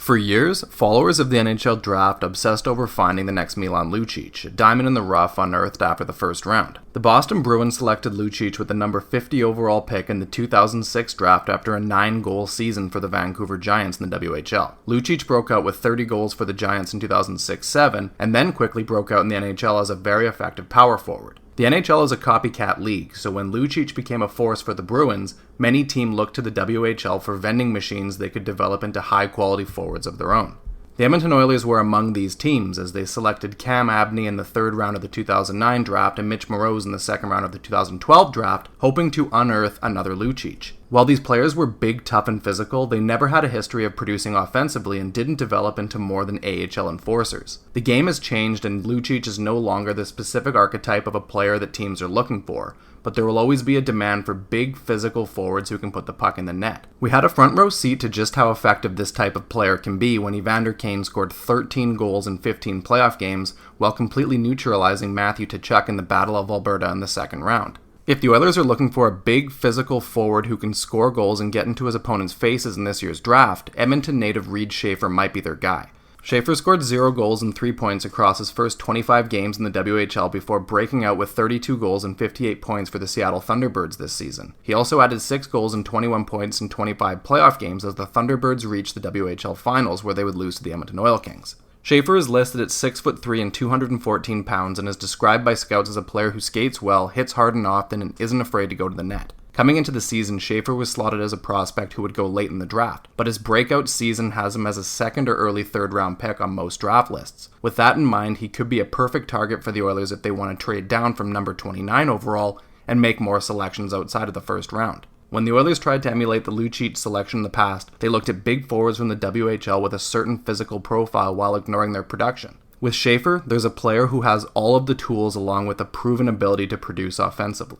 For years, followers of the NHL draft obsessed over finding the next Milan Lucic, a diamond in the rough unearthed after the first round. The Boston Bruins selected Lucic with the number 50 overall pick in the 2006 draft after a 9-goal season for the Vancouver Giants in the WHL. Lucic broke out with 30 goals for the Giants in 2006-07, and then quickly broke out in the NHL as a very effective power forward. The NHL is a copycat league, so when Lucic became a force for the Bruins, many teams looked to the WHL for vending machines they could develop into high-quality forwards of their own. The Edmonton Oilers were among these teams, as they selected Cam Abney in the third round of the 2009 draft and Mitch Moroz in the second round of the 2012 draft, hoping to unearth another Lucic. While these players were big, tough, and physical, they never had a history of producing offensively and didn't develop into more than AHL enforcers. The game has changed, and Lucic is no longer the specific archetype of a player that teams are looking for, but there will always be a demand for big, physical forwards who can put the puck in the net. We had a front row seat to just how effective this type of player can be when Evander Kane scored 13 goals in 15 playoff games while completely neutralizing Matthew Tkachuk in the Battle of Alberta in the second round. If the Oilers are looking for a big, physical forward who can score goals and get into his opponent's faces in this year's draft, Edmonton native Reid Schaefer might be their guy. Schaefer scored 0 goals and 3 points across his first 25 games in the WHL before breaking out with 32 goals and 58 points for the Seattle Thunderbirds this season. He also added 6 goals and 21 points in 25 playoff games as the Thunderbirds reached the WHL finals where they would lose to the Edmonton Oil Kings. Schaefer is listed at 6'3" and 214 pounds and is described by scouts as a player who skates well, hits hard and often, and isn't afraid to go to the net. Coming into the season, Schaefer was slotted as a prospect who would go late in the draft, but his breakout season has him as a second or early third round pick on most draft lists. With that in mind, he could be a perfect target for the Oilers if they want to trade down from number 29 overall and make more selections outside of the first round. When the Oilers tried to emulate the Lucic selection in the past, they looked at big forwards from the WHL with a certain physical profile while ignoring their production. With Schaefer, there's a player who has all of the tools along with a proven ability to produce offensively.